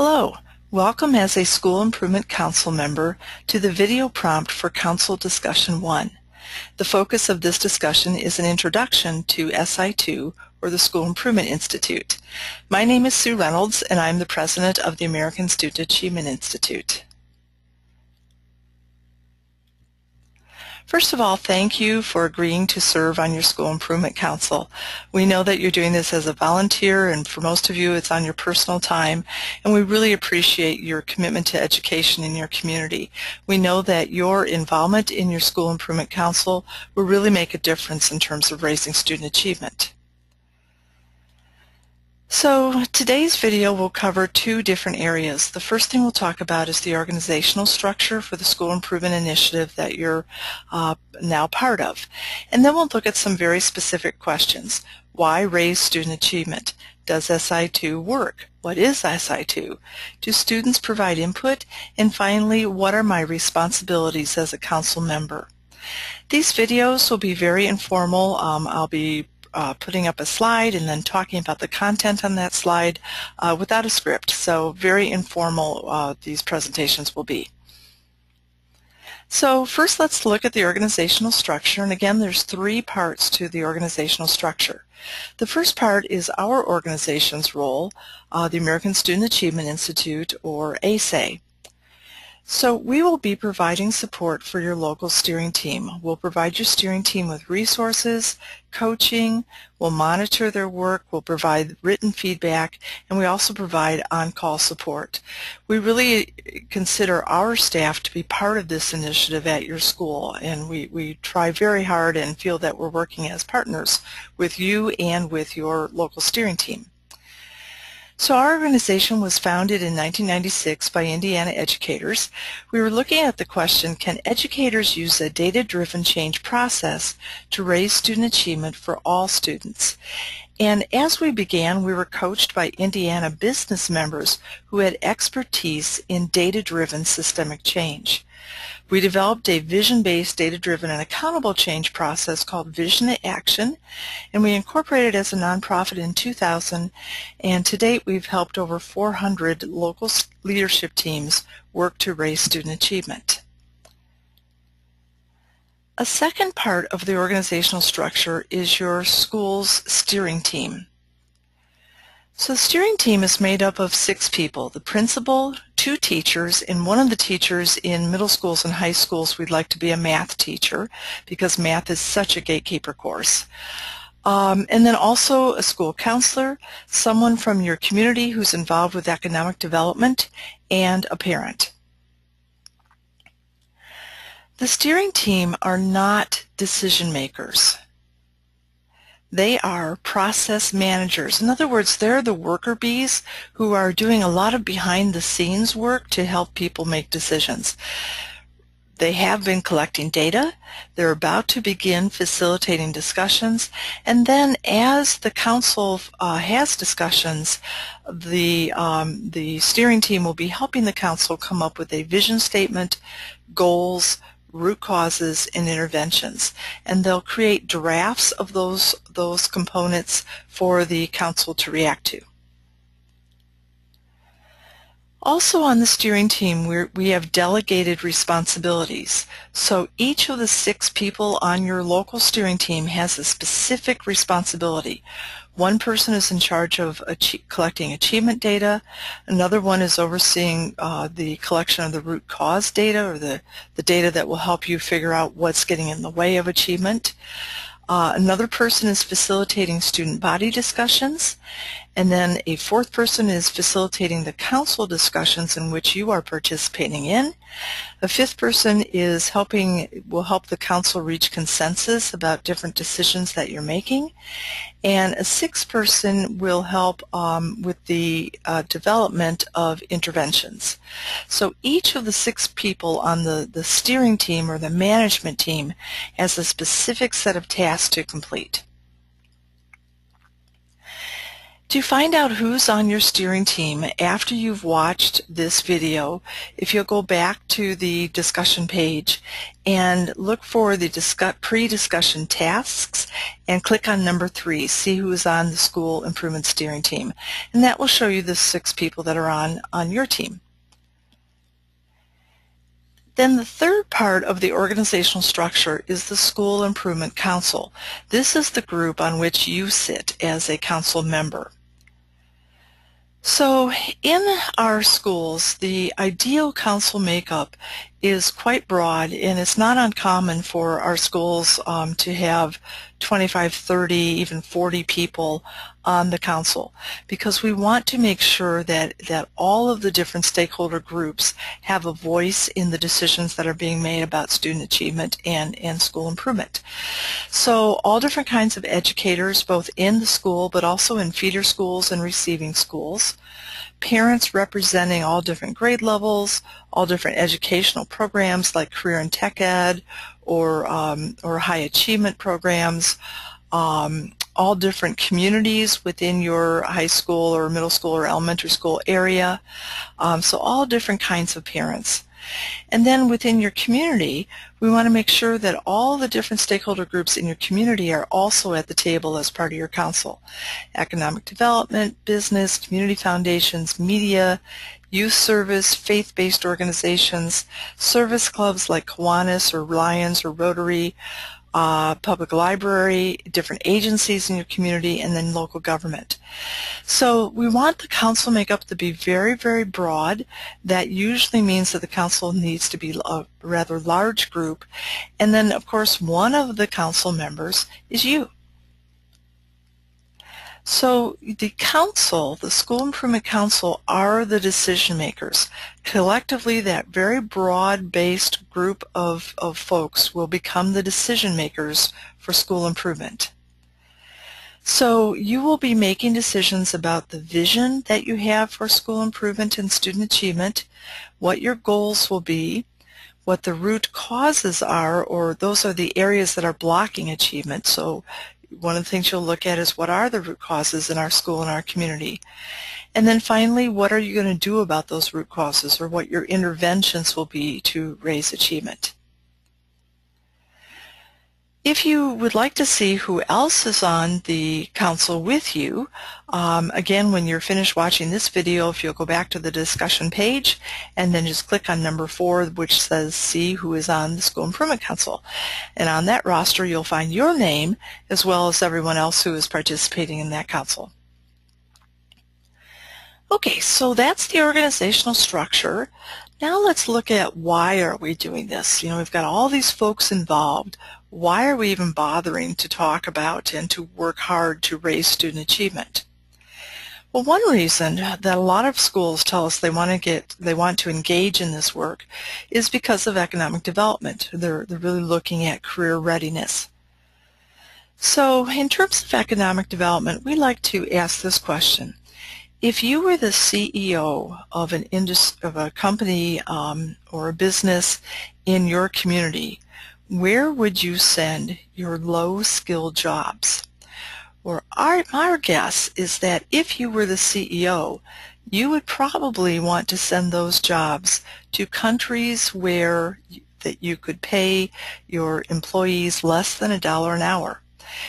Hello, welcome as a School Improvement Council member to the video prompt for Council Discussion 1. The focus of this discussion is an introduction to SI2, or the School Improvement Institute. My name is Sue Reynolds, and I'm the president of the American Student Achievement Institute. First of all, thank you for agreeing to serve on your School Improvement Council. We know that you're doing this as a volunteer, and for most of you it's on your personal time, and we really appreciate your commitment to education in your community. We know that your involvement in your School Improvement Council will really make a difference in terms of raising student achievement. So today's video will cover two different areas. The first thing we'll talk about is the organizational structure for the School Improvement Initiative that you're now part of. And then we'll look at some very specific questions. Why raise student achievement? Does SI2 work? What is SI2? Do students provide input? And finally, what are my responsibilities as a council member? These videos will be very informal. I'll be putting up a slide and then talking about the content on that slide without a script. So very informal these presentations will be. So first let's look at the organizational structure, and again there's three parts to the organizational structure. The first part is our organization's role, the American Student Achievement Institute, or ASA. So we will be providing support for your local steering team. We'll provide your steering team with resources, coaching, we'll monitor their work, we'll provide written feedback, and we also provide on-call support. We really consider our staff to be part of this initiative at your school, and we try very hard and feel that we're working as partners with you and with your local steering team. So our organization was founded in 1996 by Indiana educators. We were looking at the question, can educators use a data-driven change process to raise student achievement for all students? And as we began, we were coached by Indiana business members who had expertise in data-driven systemic change. We developed a vision-based, data-driven, and accountable change process called Vision to Action, and we incorporated it as a nonprofit in 2000, and to date we've helped over 400 local leadership teams work to raise student achievement. A second part of the organizational structure is your school's steering team. So the steering team is made up of 6 people, the principal, 2 teachers, and one of the teachers in middle schools and high schools we'd like to be a math teacher because math is such a gatekeeper course. And then also a school counselor, someone from your community who's involved with economic development, and a parent. The steering team are not decision makers. They are process managers. In other words, they're the worker bees who are doing a lot of behind-the-scenes work to help people make decisions. They have been collecting data, they're about to begin facilitating discussions, and then as the council has discussions, the steering team will be helping the council come up with a vision statement, goals, root causes, and interventions, and they'll create drafts of those components for the council to react to. Also on the steering team, we have delegated responsibilities. So each of the 6 people on your local steering team has a specific responsibility. One person is in charge of collecting achievement data. Another one is overseeing the collection of the root cause data, or the data that will help you figure out what's getting in the way of achievement. Another person is facilitating student body discussions, and then a 4th person is facilitating the council discussions in which you are participating in. A 5th person will help the council reach consensus about different decisions that you're making, and a 6th person will help with the development of interventions. So each of the 6 people on the steering team or the management team has a specific set of tasks to complete. To find out who's on your steering team after you've watched this video, if you'll go back to the discussion page and look for the pre-discussion tasks and click on number 3, see who's on the school improvement steering team. And that will show you the 6 people that are on your team. Then the third part of the organizational structure is the School Improvement Council. This is the group on which you sit as a council member. So in our schools, the ideal council makeup is quite broad, and it's not uncommon for our schools to have 25, 30, even 40 people on the council, because we want to make sure that all of the different stakeholder groups have a voice in the decisions that are being made about student achievement and school improvement. So all different kinds of educators, both in the school but also in feeder schools and receiving schools, parents representing all different grade levels, all different educational programs like career and tech ed or high achievement programs, all different communities within your high school or middle school or elementary school area, so all different kinds of parents. And then within your community, we want to make sure that all the different stakeholder groups in your community are also at the table as part of your council. Economic development, business, community foundations, media, youth service, faith-based organizations, service clubs like Kiwanis or Lions or Rotary, public library, different agencies in your community, and then local government. So we want the council makeup to be very, very broad. That usually means that the council needs to be a rather large group. And then, of course, one of the council members is you. So the council, the School Improvement Council, are the decision makers. Collectively, that very broad-based group of folks will become the decision makers for school improvement. So you will be making decisions about the vision that you have for school improvement and student achievement, what your goals will be, what the root causes are, or those are the areas that are blocking achievement. So one of the things you'll look at is what are the root causes in our school and our community. And then finally, what are you going to do about those root causes, or what your interventions will be to raise achievement. If you would like to see who else is on the council with you, again, when you're finished watching this video, if you'll go back to the discussion page and then just click on number 4, which says see who is on the School Improvement Council. And on that roster, you'll find your name as well as everyone else who is participating in that council. Okay, so that's the organizational structure. Now let's look at why are we doing this. You know, we've got all these folks involved. Why are we even bothering to talk about and to work hard to raise student achievement? Well, one reason that a lot of schools tell us they want to engage in this work is because of economic development. They're really looking at career readiness. So in terms of economic development, we like to ask this question. If you were the CEO of a company or a business in your community, where would you send your low-skilled jobs? Or our guess is that if you were the CEO, you would probably want to send those jobs to countries where that you could pay your employees less than $1 an hour.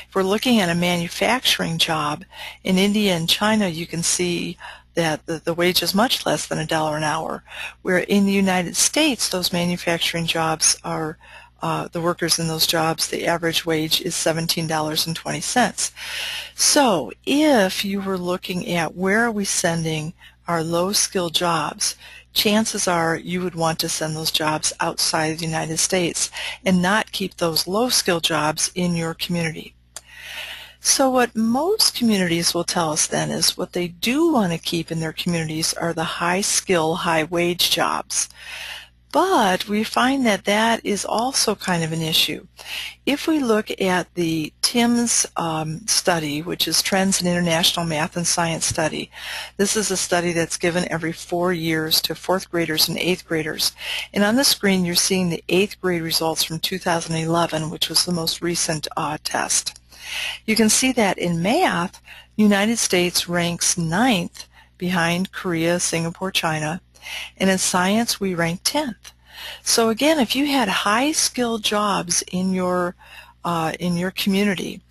If we're looking at a manufacturing job in India and China, you can see that the wage is much less than $1 an hour, where in the United States, those manufacturing jobs are the workers in those jobs, the average wage is $17.20. So if you were looking at where are we sending our low-skilled jobs, chances are you would want to send those jobs outside the United States and not keep those low-skilled jobs in your community. So what most communities will tell us then is what they do want to keep in their communities are the high-skill, high-wage jobs. But we find that that is also kind of an issue. If we look at the TIMSS study, which is Trends in International Math and Science Study, this is a study that's given every 4 years to 4th graders and 8th graders. And on the screen you're seeing the 8th grade results from 2011, which was the most recent test. You can see that in math, United States ranks 9th behind Korea, Singapore, China, and in science we rank 10th. So again, if you had high-skilled jobs in your community,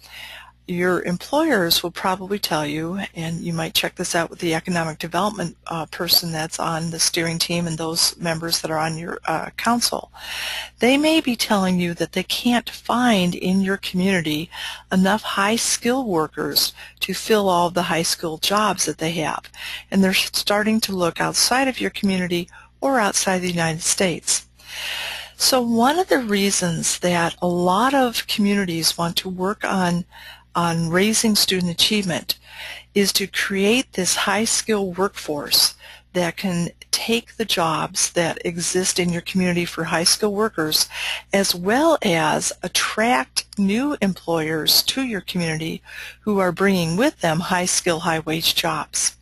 your employers will probably tell you, and you might check this out with the economic development person that's on the steering team and those members that are on your council. They may be telling you that they can't find in your community enough high-skilled workers to fill all of the high-skilled jobs that they have. And they're starting to look outside of your community or outside the United States. So one of the reasons that a lot of communities want to work on raising student achievement is to create this high-skilled workforce that can take the jobs that exist in your community for high-skilled workers, as well as attract new employers to your community who are bringing with them high-skill, high-wage jobs.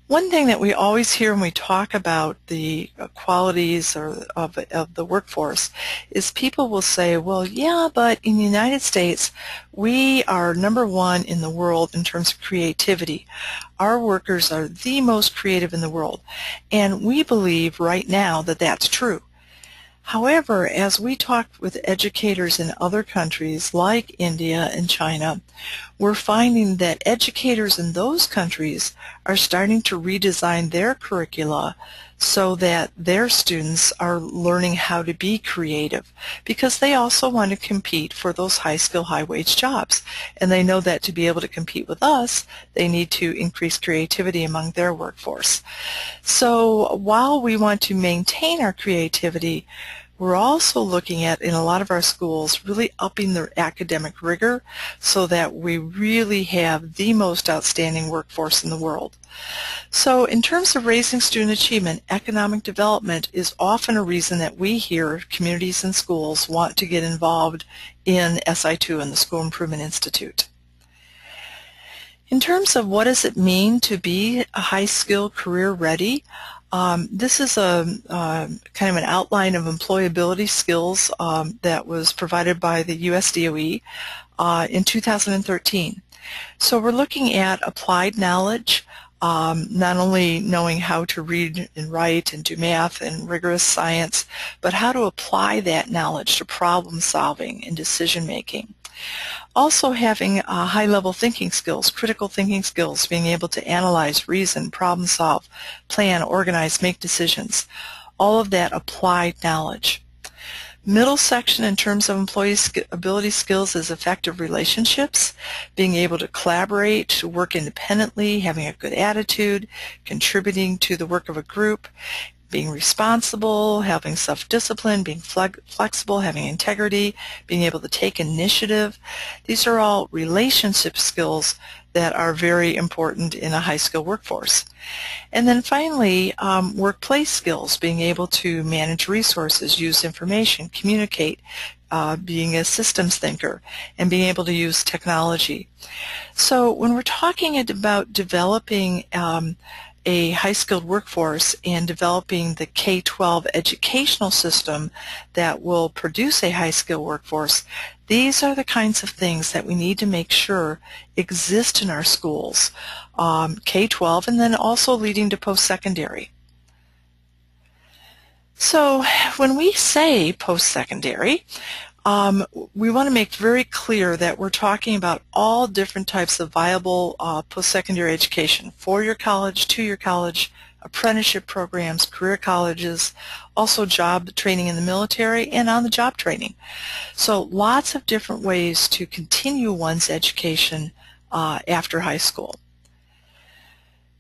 One thing that we always hear when we talk about the qualities of the workforce is people will say, well, yeah, but in the United States, we are #1 in the world in terms of creativity. Our workers are the most creative in the world, and we believe right now that that's true. However, as we talk with educators in other countries like India and China, we're finding that educators in those countries are starting to redesign their curricula so that their students are learning how to be creative, because they also want to compete for those high-skill, high-wage jobs. And they know that to be able to compete with us, they need to increase creativity among their workforce. So while we want to maintain our creativity, we're also looking at, in a lot of our schools, really upping their academic rigor so that we really have the most outstanding workforce in the world. So in terms of raising student achievement, economic development is often a reason that we hear communities and schools want to get involved in SI2 and the School Improvement Institute. In terms of what does it mean to be a high-skill, career-ready, this is a kind of an outline of employability skills that was provided by the US DOE in 2013. So we're looking at applied knowledge, not only knowing how to read and write and do math and rigorous science, but how to apply that knowledge to problem solving and decision making. Also having high-level thinking skills, critical thinking skills, being able to analyze, reason, problem solve, plan, organize, make decisions. All of that applied knowledge. Middle section in terms of employee ability skills is effective relationships, being able to collaborate, to work independently, having a good attitude, contributing to the work of a group, being responsible, having self-discipline, being flexible, having integrity, being able to take initiative. These are all relationship skills that are very important in a high-skill workforce. And then finally, workplace skills, being able to manage resources, use information, communicate, being a systems thinker, and being able to use technology. So when we're talking about developing a high-skilled workforce and developing the K-12 educational system that will produce a high-skilled workforce, these are the kinds of things that we need to make sure exist in our schools, K-12 and then also leading to post-secondary. So when we say post-secondary, we want to make very clear that we're talking about all different types of viable post-secondary education, four-year college, two-year college, apprenticeship programs, career colleges, also job training in the military, and on-the-job training. So lots of different ways to continue one's education after high school.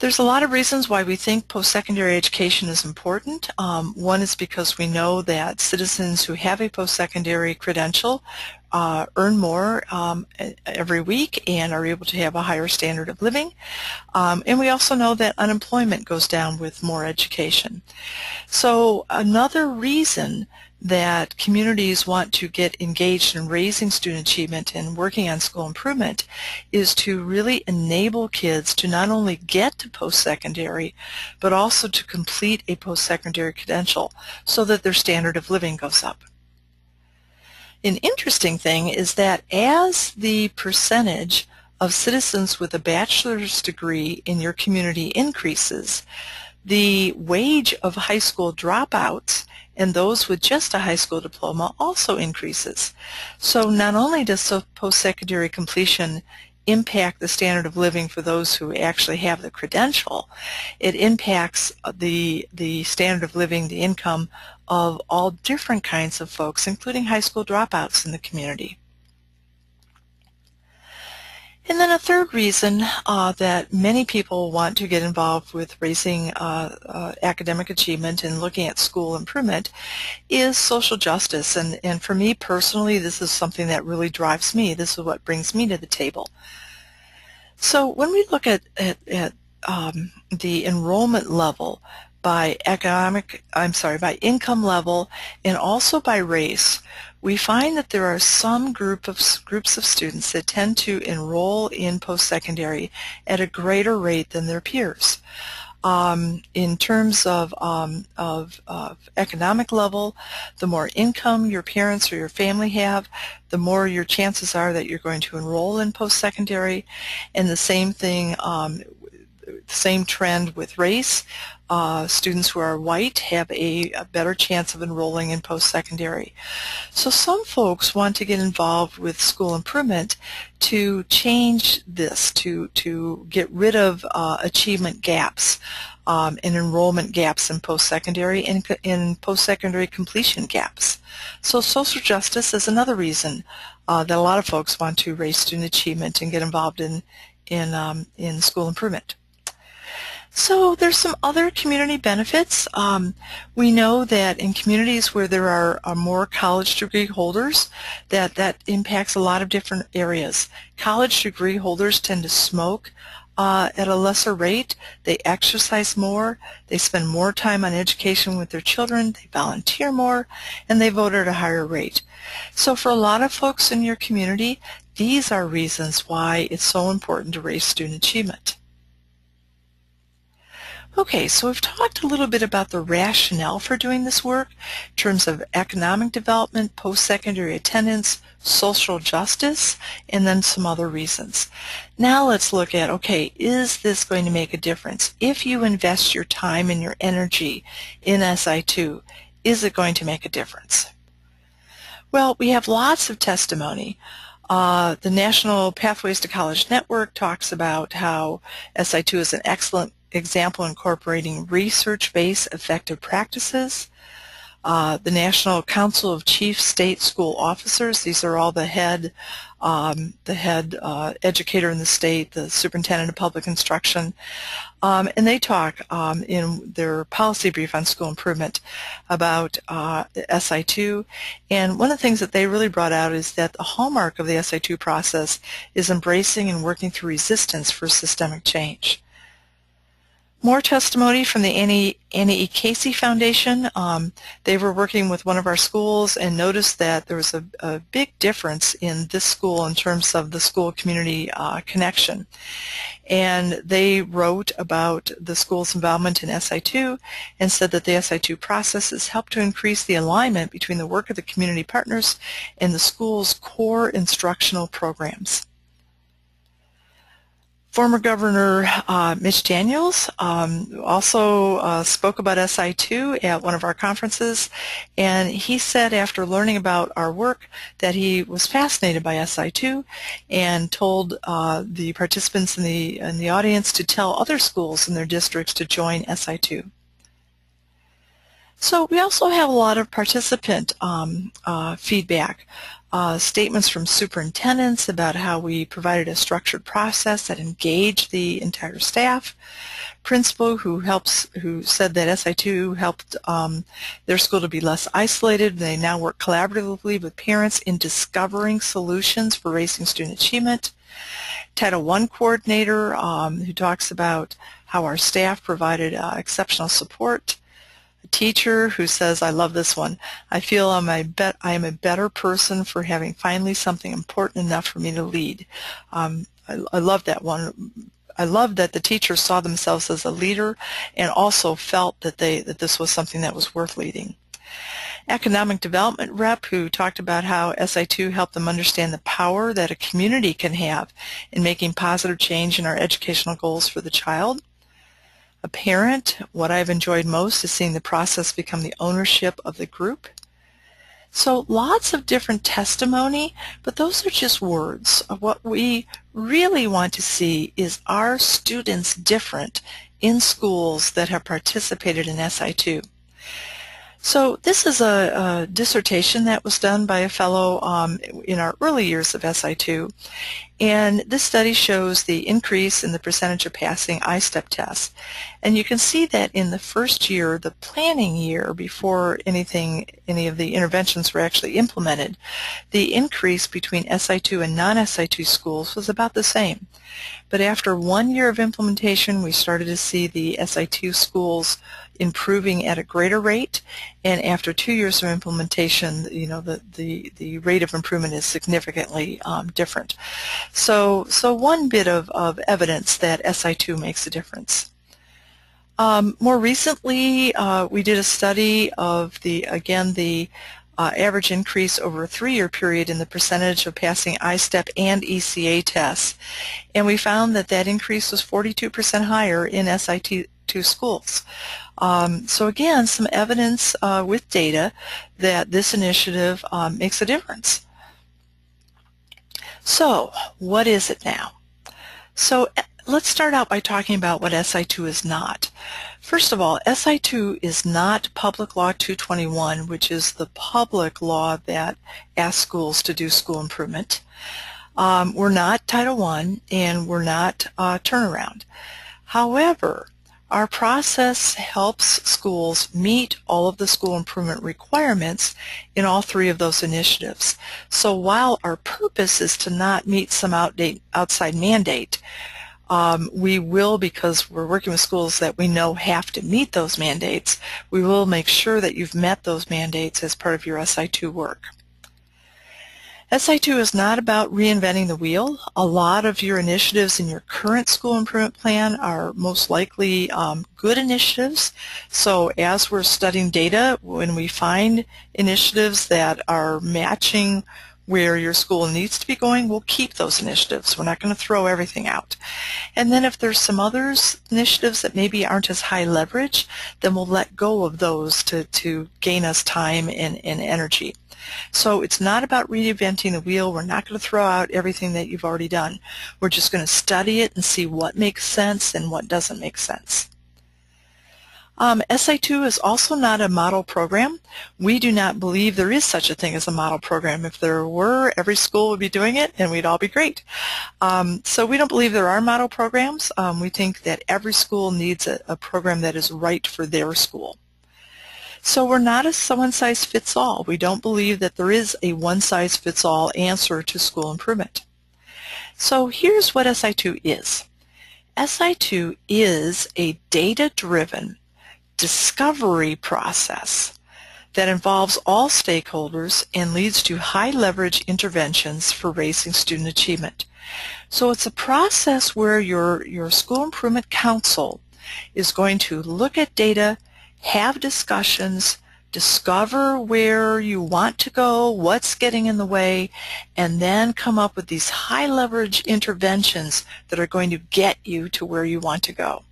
There's a lot of reasons why we think post-secondary education is important. One is because we know that citizens who have a post-secondary credential earn more every week and are able to have a higher standard of living. And we also know that unemployment goes down with more education. So another reason that communities want to get engaged in raising student achievement and working on school improvement is to really enable kids to not only get to post-secondary, but also to complete a post-secondary credential so that their standard of living goes up. An interesting thing is that as the percentage of citizens with a bachelor's degree in your community increases, the wage of high school dropouts and those with just a high school diploma also increases. So not only does post-secondary completion impact the standard of living for those who actually have the credential, it impacts the standard of living, the income of all different kinds of folks, including high school dropouts in the community. And then a third reason that many people want to get involved with raising academic achievement and looking at school improvement is social justice. And for me personally, this is something that really drives me. This is what brings me to the table. So when we look at the enrollment level by by income level and also by race, we find that there are some groups of students that tend to enroll in post-secondary at a greater rate than their peers. In terms of economic level, the more income your parents or your family have, the more your chances are that you're going to enroll in post-secondary. And the same thing, same trend with race. Students who are white have a better chance of enrolling in post-secondary. So some folks want to get involved with school improvement to change this, to get rid of achievement gaps and enrollment gaps in post-secondary and in post-secondary completion gaps. So social justice is another reason that a lot of folks want to raise student achievement and get involved in school improvement. So there's some other community benefits. We know that in communities where there are more college degree holders, that impacts a lot of different areas. College degree holders tend to smoke at a lesser rate. They exercise more. They spend more time on education with their children. They volunteer more, and they vote at a higher rate. So for a lot of folks in your community, these are reasons why it's so important to raise student achievement. Okay, so we've talked a little bit about the rationale for doing this work in terms of economic development, post-secondary attendance, social justice, and then some other reasons. Now let's look at, okay, is this going to make a difference? If you invest your time and your energy in SI2, is it going to make a difference? Well, we have lots of testimony. The National Pathways to College Network talks about how SI2 is an excellent example incorporating research-based effective practices. The National Council of Chief State School Officers, these are all the head educator in the state, the superintendent of public instruction, and they talk in their policy brief on school improvement about SI2. And one of the things that they really brought out is that the hallmark of the SI2 process is embracing and working through resistance for systemic change. More testimony from the Annie E. Casey Foundation. They were working with one of our schools and noticed that there was a big difference in this school in terms of the school-community connection. And they wrote about the school's involvement in SI2 and said that the SI2 process has helped to increase the alignment between the work of the community partners and the school's core instructional programs. Former Governor Mitch Daniels also spoke about SI2 at one of our conferences, and he said after learning about our work that he was fascinated by SI2 and told the participants in the audience to tell other schools in their districts to join SI2. So we also have a lot of participant feedback. Statements from superintendents about how we provided a structured process that engaged the entire staff. Principal who said that SI2 helped their school to be less isolated. They now work collaboratively with parents in discovering solutions for raising student achievement. Title I coordinator who talks about how our staff provided exceptional support. A teacher who says, I love this one, I feel I am a better person for having finally something important enough for me to lead. I love that one. I love that the teachers saw themselves as a leader and also felt that this was something that was worth leading. economic development rep who talked about how SI2 helped them understand the power that a community can have in making positive change in our educational goals for the child. A parent, what I've enjoyed most is seeing the process become the ownership of the group. So lots of different testimony, but those are just words. What we really want to see is, are students different in schools that have participated in SI2? So this is a dissertation that was done by a fellow in our early years of SI2, and this study shows the increase in the percentage of passing I-STEP tests. And you can see that in the first year, the planning year, before any of the interventions were actually implemented, the increase between SI2 and non-SI2 schools was about the same. But after 1 year of implementation, we started to see the SI2 schools improving at a greater rate, and after 2 years of implementation, you know, the rate of improvement is significantly different. So one bit of evidence that SI2 makes a difference. More recently, we did a study of the average increase over a 3-year period in the percentage of passing I-STEP and ECA tests, and we found that that increase was 42% higher in SI2 schools. So again, some evidence with data that this initiative makes a difference. So what is it now? So let's start out by talking about what SI2 is not. First of all, SI2 is not Public Law 221, which is the public law that asks schools to do school improvement. We're not Title I, and we're not turnaround. However, our process helps schools meet all of the school improvement requirements in all 3 of those initiatives. So while our purpose is to not meet some outside mandate, we will, because we're working with schools that we know have to meet those mandates, we will make sure that you've met those mandates as part of your SI2 work. SI2 is not about reinventing the wheel. A lot of your initiatives in your current school improvement plan are most likely good initiatives. So as we're studying data, when we find initiatives that are matching where your school needs to be going, we'll keep those initiatives. We're not going to throw everything out. And then if there's some initiatives that maybe aren't as high leverage, then we'll let go of those to gain us time and energy. So it's not about reinventing the wheel. We're not going to throw out everything that you've already done. We're just going to study it and see what makes sense and what doesn't make sense. SI2 is also not a model program. We do not believe there is such a thing as a model program. If there were, every school would be doing it and we'd all be great. So we don't believe there are model programs. We think that every school needs a program that is right for their school. So we're not a one-size-fits-all. We don't believe that there is a one-size-fits-all answer to school improvement. So here's what SI2 is. SI2 is a data-driven discovery process that involves all stakeholders and leads to high-leverage interventions for raising student achievement. So it's a process where your school improvement council is going to look at data, have discussions, discover where you want to go, what's getting in the way, and then come up with these high leverage interventions that are going to get you to where you want to go.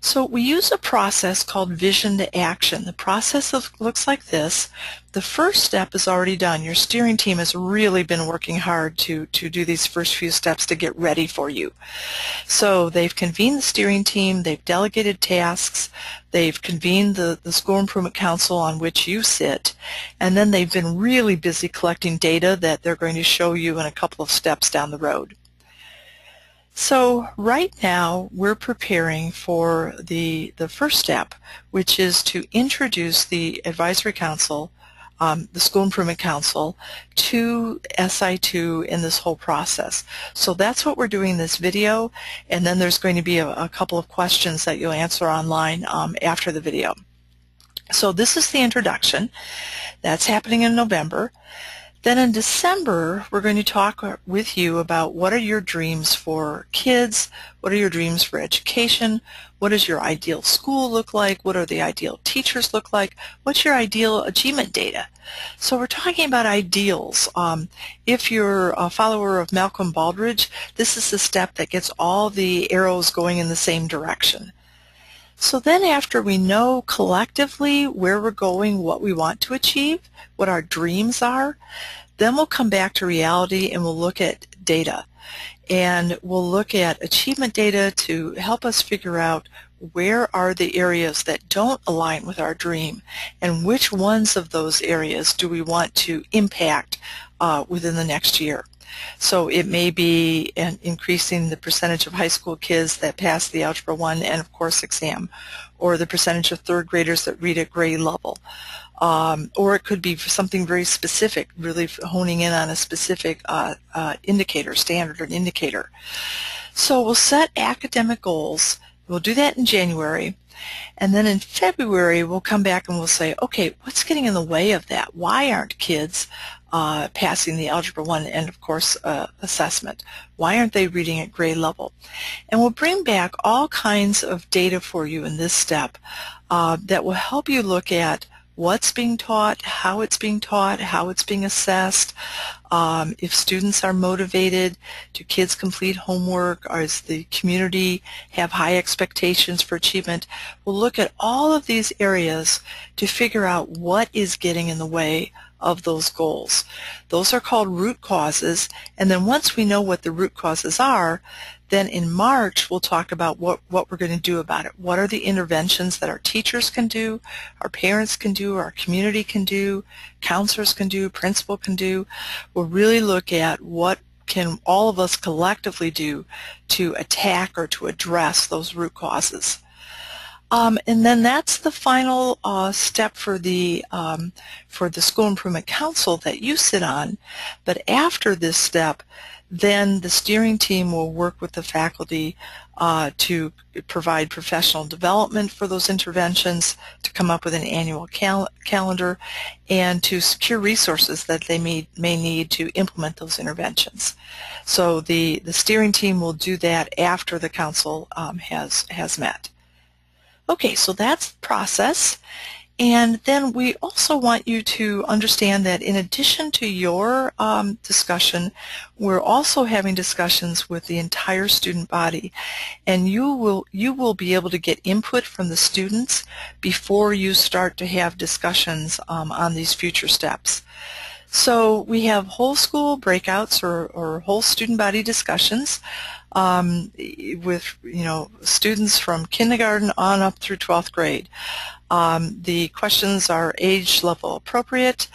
So we use a process called vision to action. The process looks like this. The first step is already done. Your steering team has really been working hard to do these first few steps to get ready for you. So they've convened the steering team, they've delegated tasks, they've convened the School Improvement Council on which you sit, and then they've been really busy collecting data that they're going to show you in a couple of steps down the road. So right now we're preparing for the first step, which is to introduce the Advisory Council, the School Improvement Council, to SI2 in this whole process. So that's what we're doing in this video, and then there's going to be a couple of questions that you'll answer online after the video. So this is the introduction. That's happening in November. Then in December, we're going to talk with you about what are your dreams for kids, what are your dreams for education, what does your ideal school look like, what are the ideal teachers look like, what's your ideal achievement data. So we're talking about ideals. If you're a follower of Malcolm Baldrige, this is the step that gets all the arrows going in the same direction. So then after we know collectively where we're going, what we want to achieve, what our dreams are, then we'll come back to reality and we'll look at data. And we'll look at achievement data to help us figure out where are the areas that don't align with our dream and which ones of those areas do we want to impact within the next year. So it may be increasing the percentage of high school kids that pass the Algebra 1 and of course exam, or the percentage of third graders that read at grade level. Or it could be something very specific, really honing in on a specific indicator, standard or indicator. So we'll set academic goals. We'll do that in January. And then in February, we'll come back and we'll say, okay, what's getting in the way of that? Why aren't kids passing the Algebra 1 and, of course, assessment? Why aren't they reading at grade level? And we'll bring back all kinds of data for you in this step that will help you look at what's being taught, how it's being taught, how it's being assessed, if students are motivated, do kids complete homework, or does the community have high expectations for achievement. We'll look at all of these areas to figure out what is getting in the way of those goals. Those are called root causes, and then once we know what the root causes are, then in March we'll talk about what we're going to do about it. What are the interventions that our teachers can do, our parents can do, our community can do, counselors can do, principal can do. We'll really look at what can all of us collectively do to attack or to address those root causes. And then that's the final step for the School Improvement Council that you sit on. But after this step, then the steering team will work with the faculty to provide professional development for those interventions, to come up with an annual calendar, and to secure resources that they may need to implement those interventions. So the steering team will do that after the council has met. Okay, so that's the process. And then we also want you to understand that in addition to your discussion, we're also having discussions with the entire student body. And you will be able to get input from the students before you start to have discussions on these future steps. So we have whole school breakouts or whole student body discussions with students from kindergarten on up through 12th grade. The questions are age level appropriate.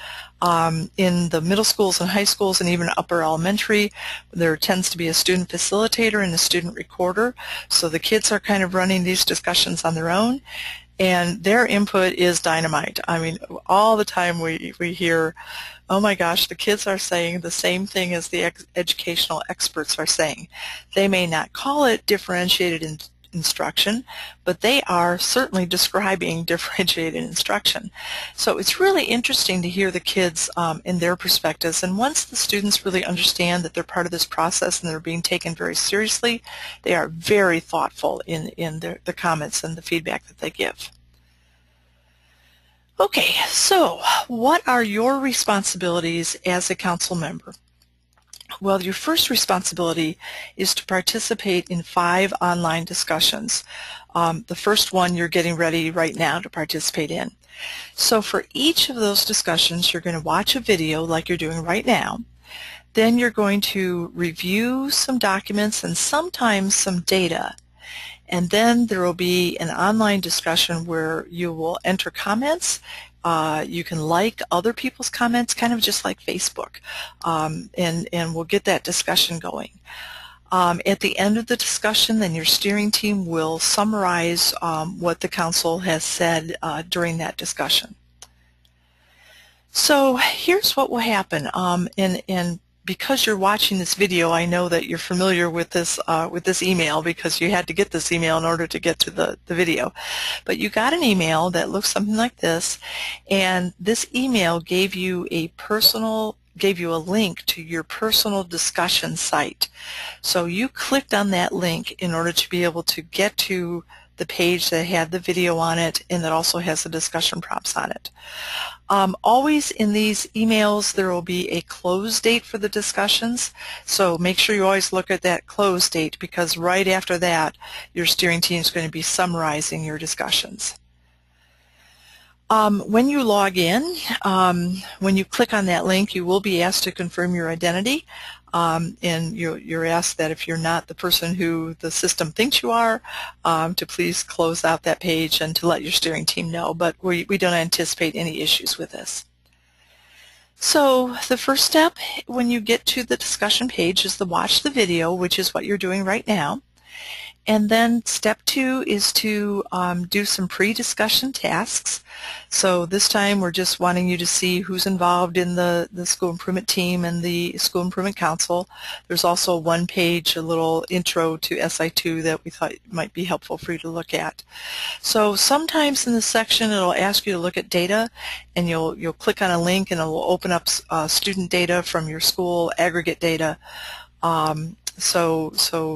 In the middle schools and high schools and even upper elementary, there tends to be a student facilitator and a student recorder. So the kids are kind of running these discussions on their own, and their input is dynamite. I mean, all the time we hear, oh my gosh, the kids are saying the same thing as the educational experts are saying. They may not call it differentiated instruction, but they are certainly describing differentiated instruction. So it's really interesting to hear the kids in their perspectives, and once the students really understand that they're part of this process and they're being taken very seriously, they are very thoughtful in the comments and the feedback that they give. Okay, so what are your responsibilities as a council member? Well, your first responsibility is to participate in 5 online discussions. The first one you're getting ready right now to participate in. So for each of those discussions, you're going to watch a video like you're doing right now. Then you're going to review some documents and sometimes some data. And then there will be an online discussion where you will enter comments. You can like other people's comments, kind of just like Facebook, and we'll get that discussion going. At the end of the discussion, then your steering team will summarize what the council has said during that discussion. So here's what will happen, and because you're watching this video, I know that you're familiar with this email because you had to get this email in order to get to the video. But you got an email that looks something like this, and this email gave you a personal gave you a link to your personal discussion site. So you clicked on that link in order to be able to get to the page that had the video on it and that also has the discussion prompts on it. Always in these emails there will be a close date for the discussions, so make sure you always look at that close date, because right after that your steering team is going to be summarizing your discussions. When you log in, when you click on that link, you will be asked to confirm your identity, and you're asked that if you're not the person who the system thinks you are, to please close out that page and to let your steering team know, but we don't anticipate any issues with this. So the first step when you get to the discussion page is to watch the video, which is what you're doing right now. And then step 2 is to do some pre-discussion tasks. So this time we're just wanting you to see who's involved in the school improvement team and the school improvement council. There's also a one-page, a little intro to SI2 that we thought might be helpful for you to look at. So sometimes in this section it'll ask you to look at data, and you'll click on a link and it will open up student data from your school, aggregate data. So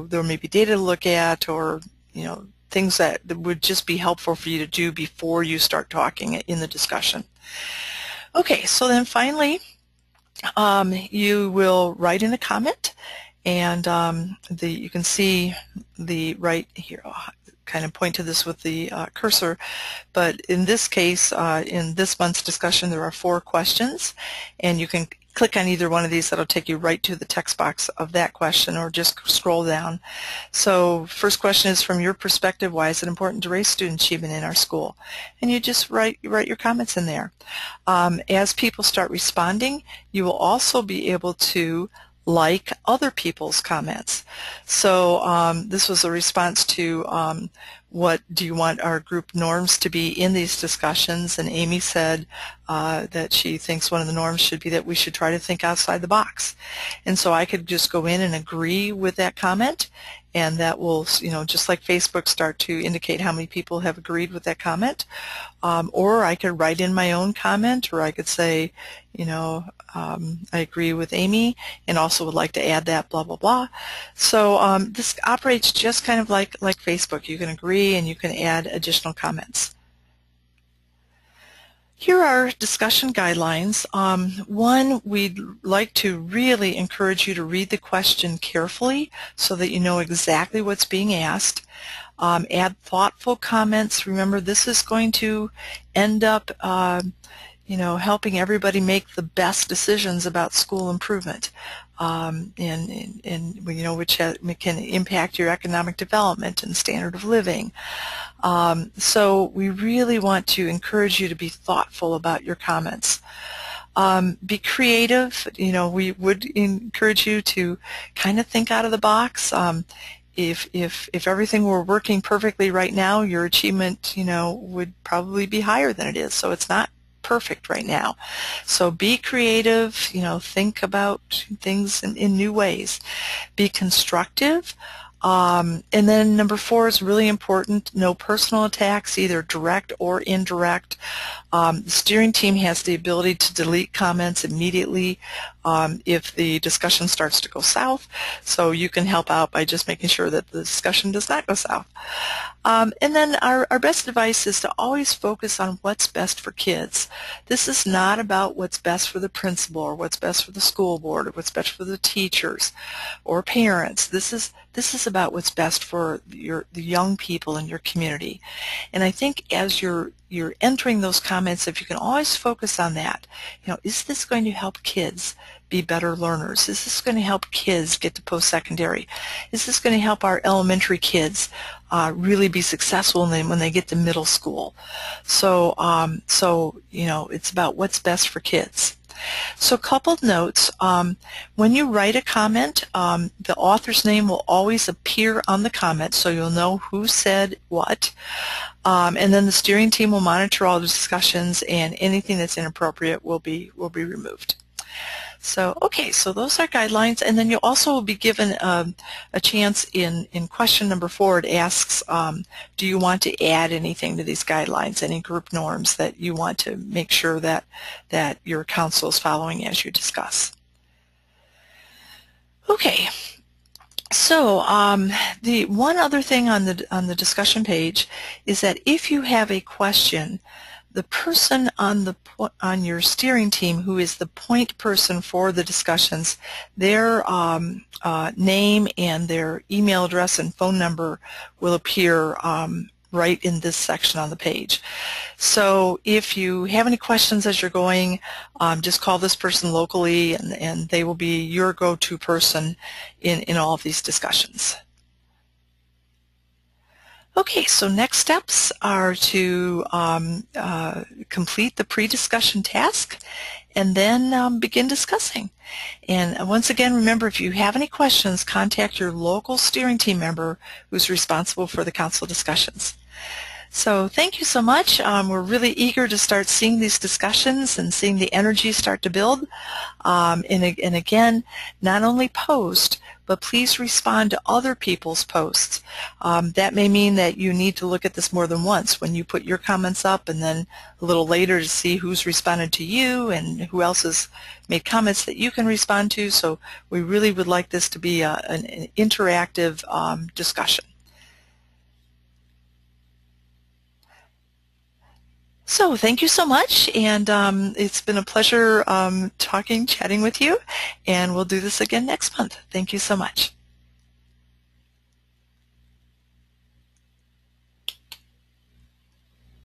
there may be data to look at, or things that would just be helpful for you to do before you start talking in the discussion. Okay, so then finally you will write in a comment, and you can see the right here. I'll kind of point to this with the cursor, but in this case, in this month's discussion, there are 4 questions, and you can click on either one of these. That'll take you right to the text box of that question, or just scroll down. So first question is, from your perspective, why is it important to raise student achievement in our school? And you just write your comments in there. As people start responding, you will also be able to like other people's comments. So this was a response to what do you want our group norms to be in these discussions, and Amy said that she thinks one of the norms should be that we should try to think outside the box. And so I could just go in and agree with that comment, and that will, just like Facebook, start to indicate how many people have agreed with that comment. Or I could write in my own comment, or I could say, I agree with Amy and also would like to add that blah blah blah. So this operates just kind of like Facebook. You can agree and you can add additional comments. Here are discussion guidelines. One, we'd like to really encourage you to read the question carefully so that you know exactly what's being asked. Add thoughtful comments. Remember, this is going to end up helping everybody make the best decisions about school improvement, which can impact your economic development and standard of living. So we really want to encourage you to be thoughtful about your comments. Be creative. We would encourage you to kind of think out of the box. If everything were working perfectly right now, your achievement, would probably be higher than it is. So it's not perfect right now. So be creative, think about things in new ways. Be constructive. And then number 4 is really important. No personal attacks, either direct or indirect. The steering team has the ability to delete comments immediately if the discussion starts to go south. So you can help out by just making sure that the discussion does not go south. And then our best advice is to always focus on what's best for kids. This is not about what's best for the principal or what's best for the school board or what's best for the teachers or parents. This is about what's best for the young people in your community. And I think as you're entering those comments, if you can always focus on that, is this going to help kids be better learners? Is this going to help kids get to post-secondary? Is this going to help our elementary kids really be successful when they get to middle school? So it's about what's best for kids. So coupled notes, when you write a comment, the author's name will always appear on the comment, so you'll know who said what. And then the steering team will monitor all the discussions, and anything that's inappropriate will be removed. So, okay, so those are guidelines, and then you'll also be given a chance in question number 4. It asks, do you want to add anything to these guidelines, any group norms that you want to make sure that your council is following as you discuss. Okay, so the one other thing on the discussion page is that if you have a question, the person on your steering team who is the point person for the discussions, their name and their email address and phone number will appear right in this section on the page. So if you have any questions as you're going, just call this person locally, and they will be your go-to person in all of these discussions. Okay, so next steps are to complete the pre-discussion task and then begin discussing. And once again, remember, if you have any questions, contact your local steering team member who's responsible for the council discussions. So thank you so much. We're really eager to start seeing these discussions and seeing the energy start to build. And again, not only post, but please respond to other people's posts. That may mean that you need to look at this more than once when you put your comments up, and then a little later to see who's responded to you and who else has made comments that you can respond to. So we really would like this to be an interactive discussion. So thank you so much, and it's been a pleasure chatting with you, and we'll do this again next month. Thank you so much.